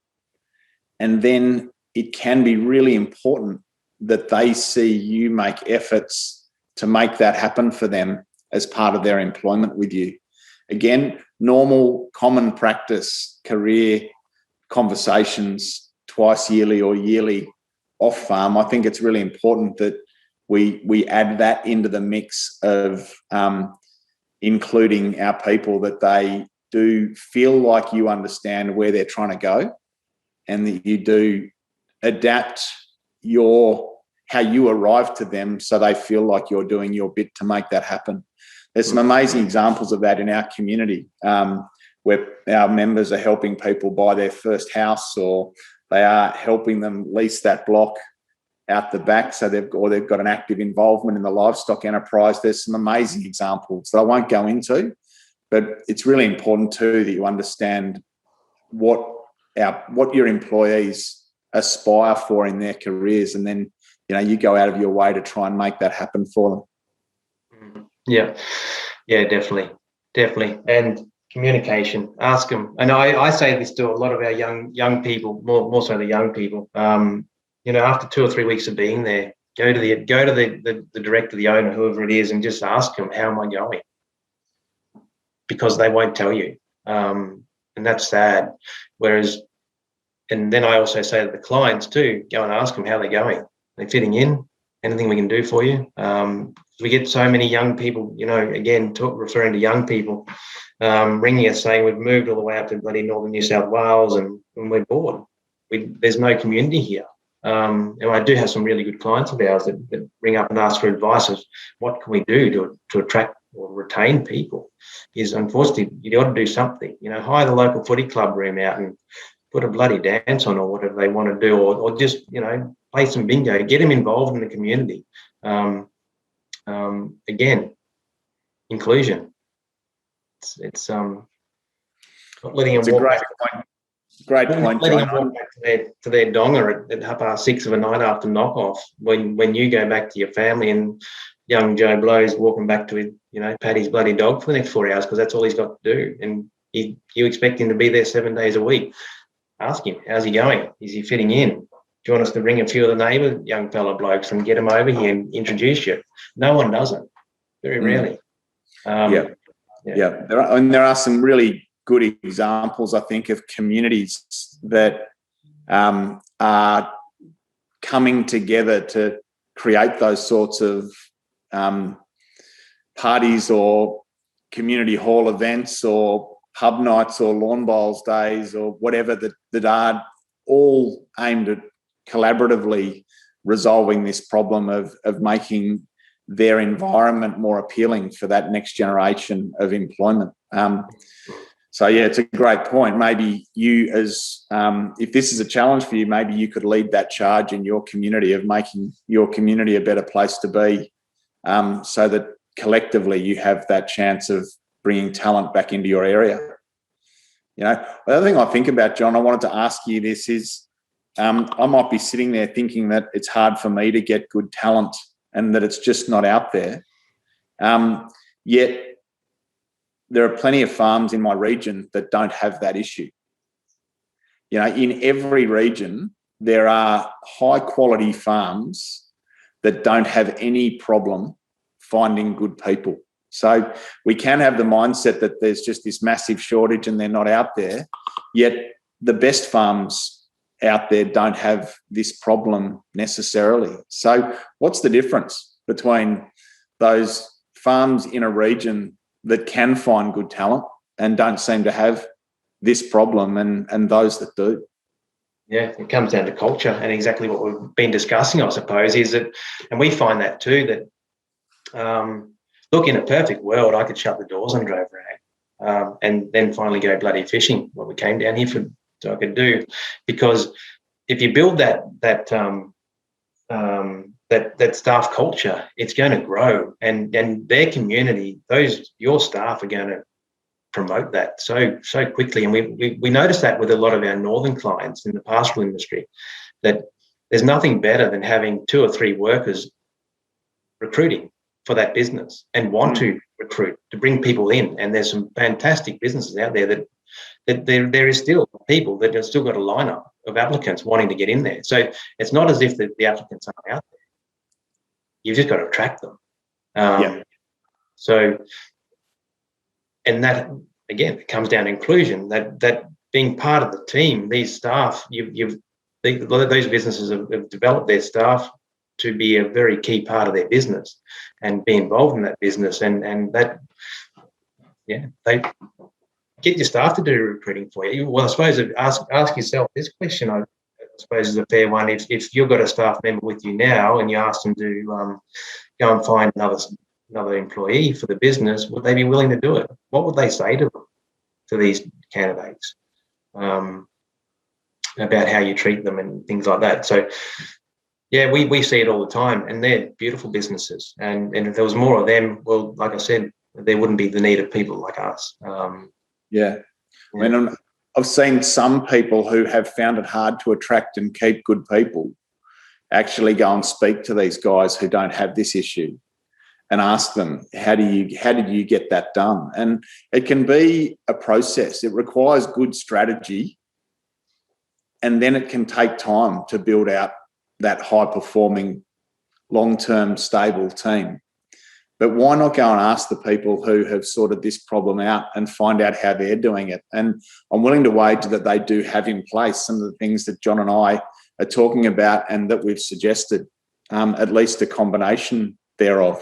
And then it can be really important that they see you make efforts to make that happen for them as part of their employment with you. Again, normal, common practice career conversations twice yearly or yearly off farm. I think it's really important that we add that into the mix of including our people, that they do feel like you understand where they're trying to go, and that you do adapt how you arrive to them so they feel like you're doing your bit to make that happen. There's some amazing examples of that in our community, where our members are helping people buy their first house, or they are helping them lease that block out the back, so they've got an active involvement in the livestock enterprise. There's some amazing examples that I won't go into, but it's really important too that you understand what your employees aspire for in their careers, and then you go out of your way to try and make that happen for them. Yeah, definitely, and communication. Ask them, and I say this to a lot of our young people, more so the young people. After 2 or 3 weeks of being there, go to the director, the owner, whoever it is, and just ask them, how am I going? Because they won't tell you, and that's sad. And then I also say to the clients too, go and ask them how they're going. Are they fitting in? Anything we can do for you? We get so many young people, referring to young people, ringing us saying we've moved all the way up to bloody northern New South Wales and we're bored. There's no community here. And I do have some really good clients of ours that ring up and ask for advice of what can we do to attract or retain people. Is unfortunately you got to do something. Hire the local footy club room out and put a bloody dance on, or whatever they want to do, or just play some bingo, get them involved in the community. Again, inclusion. It's not letting them walk. Great point. Letting them walk back to their donga at 6:30 of a night after knock off. When you go back to your family and young Joe Blow's walking back to pat his bloody dog for the next 4 hours because that's all he's got to do, and you expect him to be there 7 days a week. Ask him, how's he going? Is he fitting in? Do you want us to ring a few of the neighbour young fellow blokes and get them over here and introduce you? No one does it. Very rarely. There are some really good examples, I think, of communities that are coming together to create those sorts of parties or community hall events or pub nights or lawn bowls days or whatever that are all aimed at collaboratively resolving this problem of making their environment more appealing for that next generation of employment. It's a great point. Maybe you if this is a challenge for you, maybe you could lead that charge in your community of making your community a better place to be, so that collectively you have that chance of bringing talent back into your area. The other thing I think about, John, I wanted to ask you this is, I might be sitting there thinking that it's hard for me to get good talent and that it's just not out there. Yet there are plenty of farms in my region that don't have that issue. In every region, there are high quality farms that don't have any problem finding good people. So we can have the mindset that there's just this massive shortage and they're not out there, yet the best farms out there don't have this problem necessarily. So what's the difference between those farms in a region that can find good talent and don't seem to have this problem and those that do? Yeah, it comes down to culture, and exactly what we've been discussing, I suppose, is that, and we find that too, that look, in a perfect world, I could shut the doors on Drover Ag, and then finally go bloody fishing, what we came down here for, so I could do, because if you build that staff culture, it's going to grow, and their community, your staff are going to promote that so quickly. And we noticed that with a lot of our northern clients in the pastoral industry, that there's nothing better than having 2 or 3 workers recruiting for that business and want to recruit, to bring people in. And there's some fantastic businesses out there that there is still people that have still got a lineup of applicants wanting to get in there. So it's not as if the applicants aren't out there. You've just got to attract them. So, and that, again, it comes down to inclusion, that being part of the team, these staff, those businesses have developed their staff to be a very key part of their business and be involved in that business. And that, they get your staff to do recruiting for you. Well, I suppose ask yourself this question, I suppose is a fair one. If you've got a staff member with you now and you ask them to go and find another employee for the business, would they be willing to do it? What would they say to these candidates about how you treat them and things like that? So, yeah, we see it all the time, and they're beautiful businesses. And if there was more of them, well, like I said, there wouldn't be the need of people like us. I mean, I've seen some people who have found it hard to attract and keep good people actually go and speak to these guys who don't have this issue and ask them, how did you get that done? And it can be a process. It requires good strategy, and then it can take time to build out that high-performing, long-term, stable team. But why not go and ask the people who have sorted this problem out and find out how they're doing it? And I'm willing to wager that they do have in place some of the things that John and I are talking about and that we've suggested, at least a combination thereof.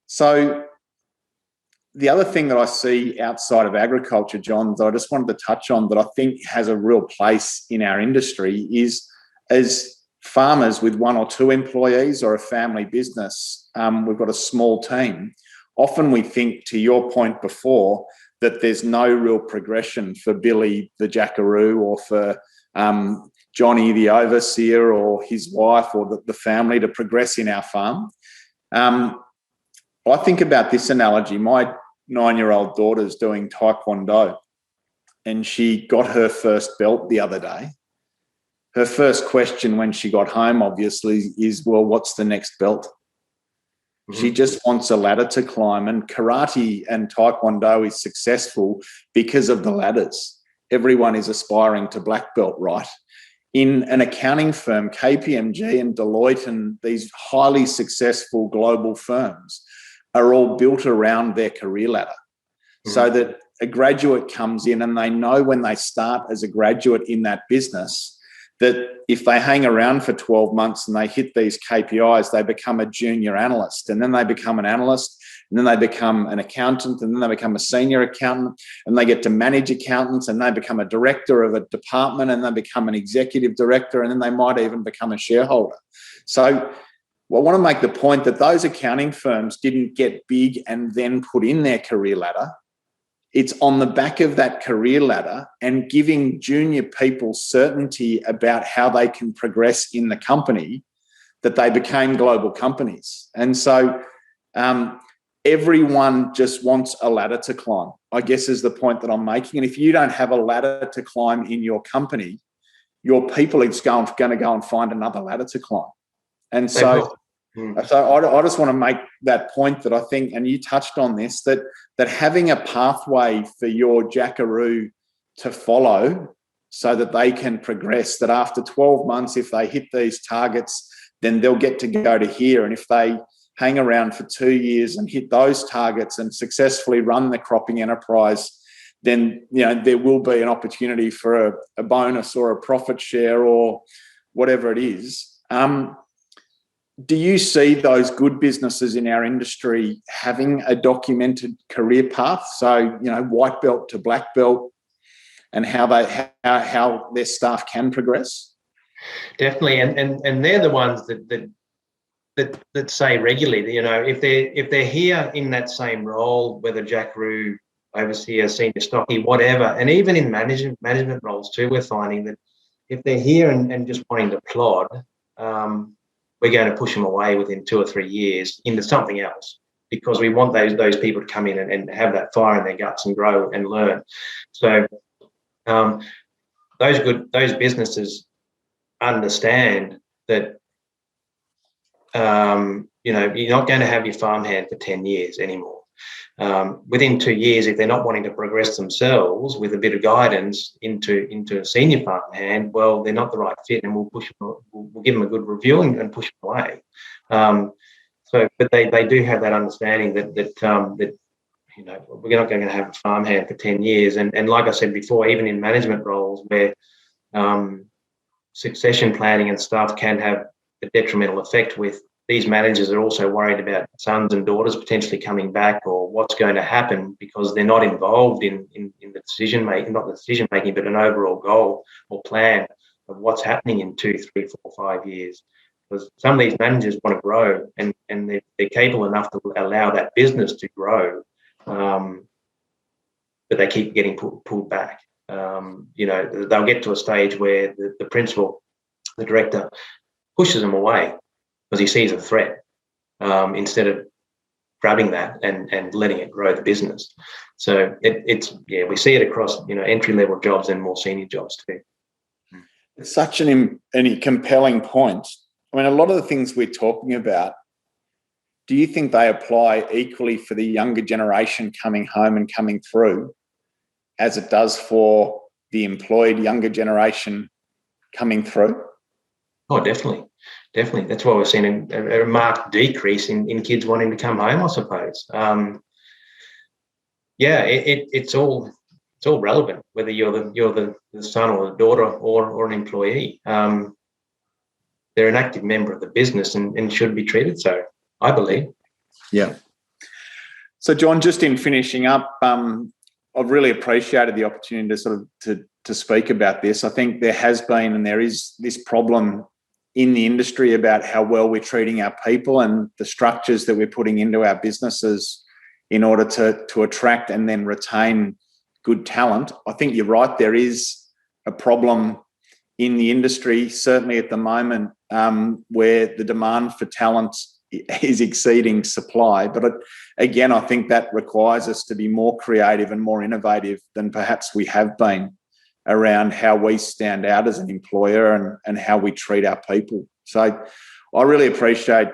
So the other thing that I see outside of agriculture, John, that I just wanted to touch on that I think has a real place in our industry is, as farmers with 1 or 2 employees or a family business, we've got a small team. Often we think, to your point before, that there's no real progression for Billy the jackaroo or for Johnny the overseer or his wife or the family to progress in our farm. I think about this analogy. My 9-year-old daughter's doing Taekwondo, and she got her first belt the other day. Her first question when she got home, obviously, is, well, what's the next belt? Mm-hmm. She just wants a ladder to climb, and karate and Taekwondo is successful because of the ladders. Everyone is aspiring to black belt, right? In an accounting firm, KPMG and Deloitte and these highly successful global firms are all built around their career ladder. Mm-hmm. So that a graduate comes in and they know when they start as a graduate in that business that if they hang around for 12 months and they hit these KPIs, they become a junior analyst, and then they become an analyst, and then they become an accountant, and then they become a senior accountant, and they get to manage accountants, and they become a director of a department, and they become an executive director, and then they might even become a shareholder. So I want to make the point that those accounting firms didn't get big and then put in their career ladder. It's on the back of that career ladder and giving junior people certainty about how they can progress in the company that they became global companies. And so everyone just wants a ladder to climb, I guess, is the point that I'm making. And if you don't have a ladder to climb in your company, your people are going to go and find another ladder to climb. And so I just want to make that point that I think, and you touched on this, that having a pathway for your jackaroo to follow so that they can progress, that after 12 months, if they hit these targets, then they'll get to go to here. And if they hang around for 2 years and hit those targets and successfully run the cropping enterprise, then there will be an opportunity for a bonus or a profit share or whatever it is. Do you see those good businesses in our industry having a documented career path? So, white belt to black belt, and how their staff can progress? Definitely, and they're the ones that say regularly, if they're here in that same role, whether Jackaroo, overseer, senior stocky, whatever, and even in management roles too, we're finding that if they're here and just wanting to plod, we're going to push them away within 2 or 3 years into something else, because we want those people to come in and have that fire in their guts and grow and learn. So those businesses understand that you're not going to have your farmhand for 10 years anymore. Within 2 years, if they're not wanting to progress themselves with a bit of guidance into a senior farmhand, well, they're not the right fit, and we'll give them a good review and push them away. But they do have that understanding that we're not going to have a farmhand for 10 years. And like I said before, even in management roles where succession planning and stuff can have a detrimental effect, with these managers are also worried about sons and daughters potentially coming back, or what's going to happen, because they're not involved in the decision making, not the decision making, but an overall goal or plan of what's happening in 2, 3, 4, 5 years. Because some of these managers want to grow, and they're capable enough to allow that business to grow, but they keep getting pulled back. They'll get to a stage where the principal, the director, pushes them away because he sees a threat, instead of grabbing that and letting it grow the business. So we see it across entry-level jobs and more senior jobs too. It's such an compelling point. I mean, a lot of the things we're talking about, do you think they apply equally for the younger generation coming home and coming through as it does for the employed younger generation coming through? Oh, definitely. That's why we're seeing a marked decrease in kids wanting to come home, I suppose. It's all relevant, whether you're the son or the daughter or an employee. They're an active member of the business and should be treated so, I believe. Yeah. So, John, just in finishing up, I've really appreciated the opportunity to sort of to speak about this. I think there has been and there is this problem in the industry about how well we're treating our people and the structures that we're putting into our businesses in order to attract and then retain good talent. I think you're right. There is a problem in the industry, certainly at the moment, where the demand for talent is exceeding supply. But again, I think that requires us to be more creative and more innovative than perhaps we have been around how we stand out as an employer and how we treat our people. So I really appreciate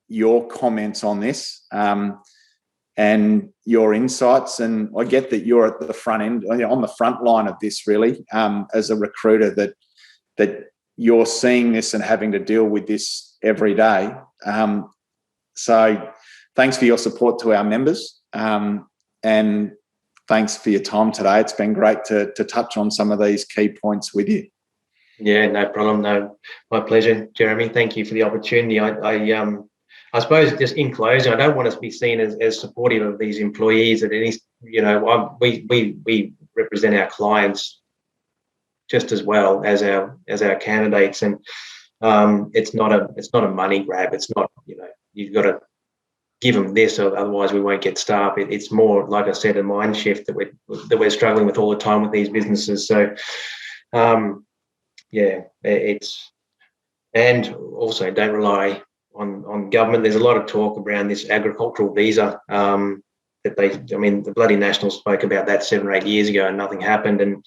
your comments on this and your insights. And I get that you're at the front end, on the front line of this, really, as a recruiter, that you're seeing this and having to deal with this every day. So thanks for your support to our members, and thanks for your time today. It's been great to touch on some of these key points with you. Yeah, no problem. No, my pleasure, Jeremy. Thank you for the opportunity. I suppose just in closing, I don't want us to be seen as supportive of these employees at any, we represent our clients just as well as our candidates, and it's not a money grab. It's not, you've got to give them this, or otherwise we won't get staff. It's more, like I said, a mind shift that we're struggling with all the time with these businesses. So and also don't rely on government. There's a lot of talk around this agricultural visa the bloody Nationals spoke about that 7 or 8 years ago and nothing happened, and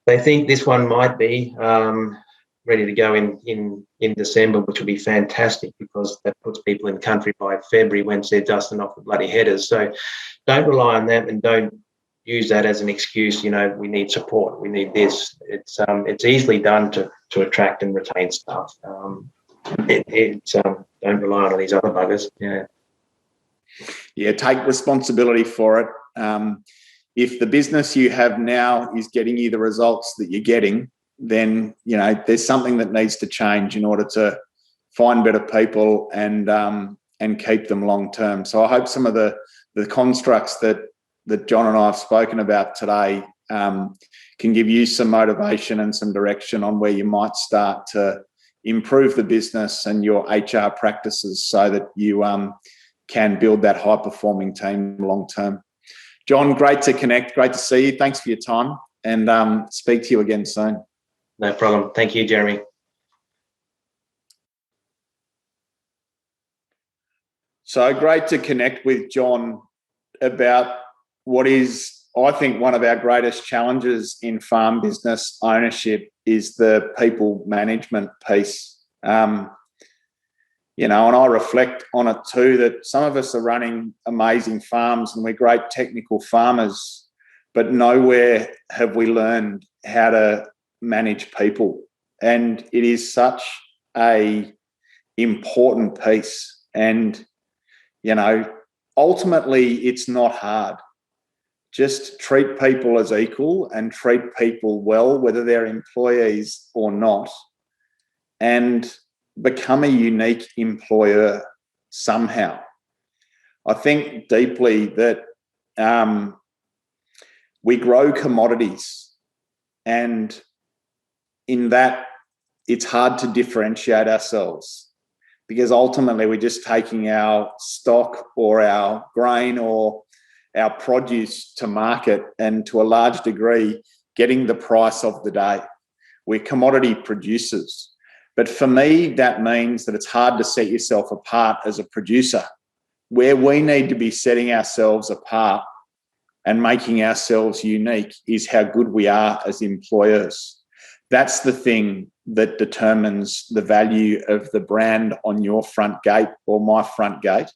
they think this one might be ready to go in December, which will be fantastic because that puts people in country by February once they're dusting off the bloody headers. So don't rely on them and don't use that as an excuse. We need support, we need this. It's easily done to attract and retain staff. Don't rely on these other buggers. Take responsibility for it. If the business you have now is getting you the results that you're getting, then there's something that needs to change in order to find better people and keep them long term. So I hope some of the constructs that John and I have spoken about today can give you some motivation and some direction on where you might start to improve the business and your HR practices so that you can build that high-performing team long-term. John, great to connect. Great to see you. Thanks for your time, and speak to you again soon. No problem. Thank you, Jeremy. So great to connect with John about what is, I think, one of our greatest challenges in farm business ownership is the people management piece. And I reflect on it too, that some of us are running amazing farms and we're great technical farmers, but nowhere have we learned how to manage people. And it is such a important piece. And, ultimately it's not hard. Just treat people as equal and treat people well, whether they're employees or not, and become a unique employer somehow. I think deeply that we grow commodities, and in that it's hard to differentiate ourselves because ultimately we're just taking our stock or our grain or our produce to market and to a large degree getting the price of the day. We're commodity producers. But for me, that means that it's hard to set yourself apart as a producer. Where we need to be setting ourselves apart and making ourselves unique is how good we are as employers. That's the thing that determines the value of the brand on your front gate or my front gate.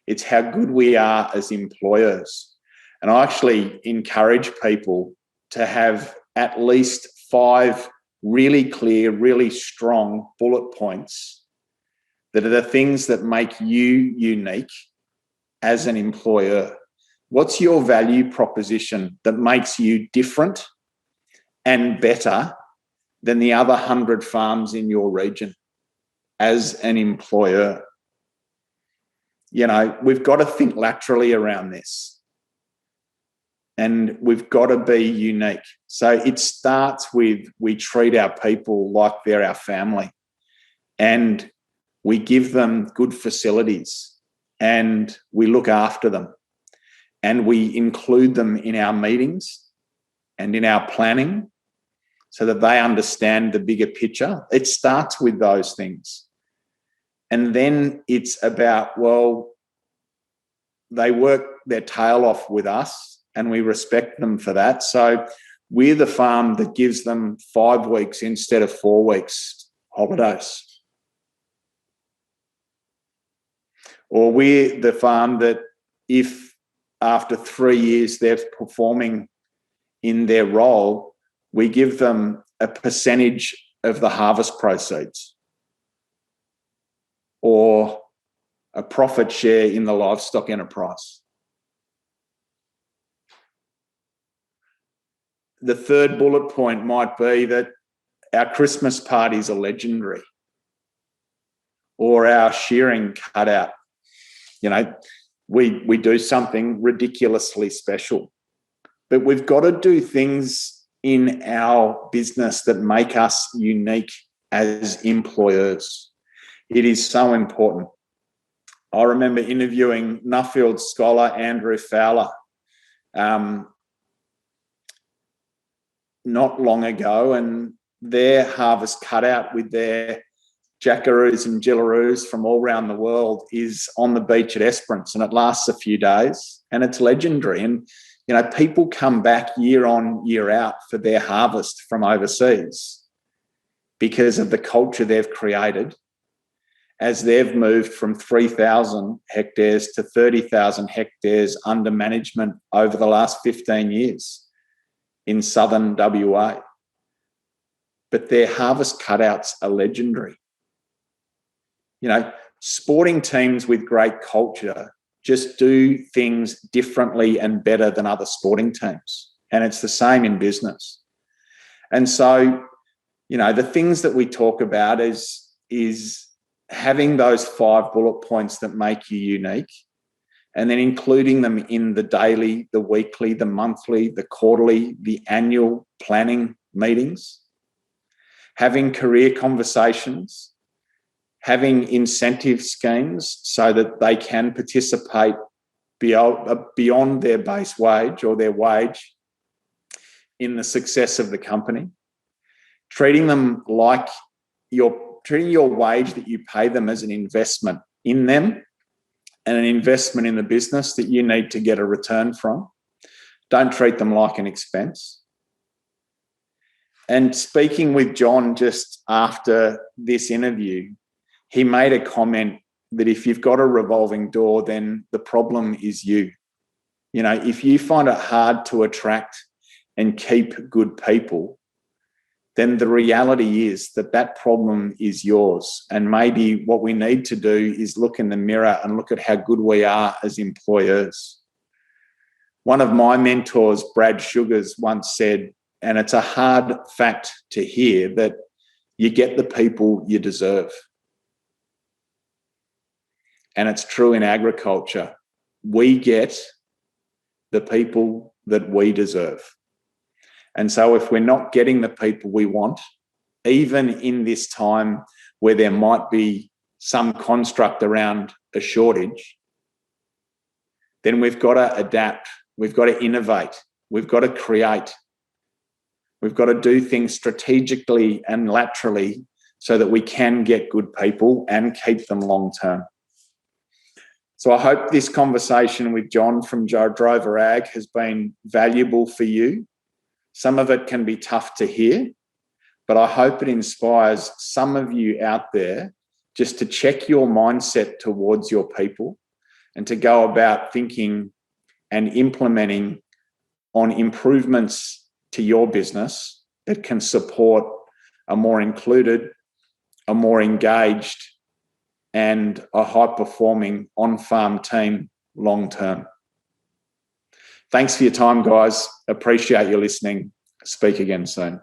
It's how good we are as employers. And I actually encourage people to have at least 5 really clear, really strong bullet points that are the things that make you unique as an employer. What's your value proposition that makes you different and better than the other 100 farms in your region as an employer? We've got to think laterally around this, and we've got to be unique. So it starts with we treat our people like they're our family, and we give them good facilities, and we look after them, and we include them in our meetings and in our planning so that they understand the bigger picture. It starts with those things. And then it's about, they work their tail off with us and we respect them for that. So we're the farm that gives them 5 weeks instead of 4 weeks holidays. Or we're the farm that if after 3 years they're performing in their role, we give them a percentage of the harvest proceeds or a profit share in the livestock enterprise. The third bullet point might be that our Christmas parties are legendary, or our shearing cutout. We do something ridiculously special, but we've got to do things in our business that make us unique as employers. It is so important. I remember interviewing Nuffield scholar Andrew Fowler not long ago, and their harvest cutout with their jackaroos and jillaroos from all around the world is on the beach at Esperance, and it lasts a few days and it's legendary. And people come back year on, year out for their harvest from overseas because of the culture they've created as they've moved from 3,000 hectares to 30,000 hectares under management over the last 15 years in southern WA. But their harvest cutouts are legendary. Sporting teams with great culture just do things differently and better than other sporting teams. And it's the same in business. And so, the things that we talk about is having those 5 bullet points that make you unique, and then including them in the daily, the weekly, the monthly, the quarterly, the annual planning meetings, having career conversations, having incentive schemes so that they can participate beyond their base wage or their wage in the success of the company, treating them like treating your wage that you pay them as an investment in them and an investment in the business that you need to get a return from. Don't treat them like an expense. And speaking with John just after this interview, he made a comment that if you've got a revolving door, then the problem is you. You know, if you find it hard to attract and keep good people, then the reality is that that problem is yours. And maybe what we need to do is look in the mirror and look at how good we are as employers. One of my mentors, Brad Sugars, once said, and it's a hard fact to hear, that you get the people you deserve. And it's true in agriculture. We get the people that we deserve. And so if we're not getting the people we want, even in this time where there might be some construct around a shortage, then we've got to adapt. We've got to innovate. We've got to create. We've got to do things strategically and laterally so that we can get good people and keep them long term. So I hope this conversation with John from Drover Ag has been valuable for you. Some of it can be tough to hear, but I hope it inspires some of you out there just to check your mindset towards your people and to go about thinking and implementing on improvements to your business that can support a more included, a more engaged, and a high-performing on-farm team long-term. Thanks for your time, guys. Appreciate you listening. Speak again soon.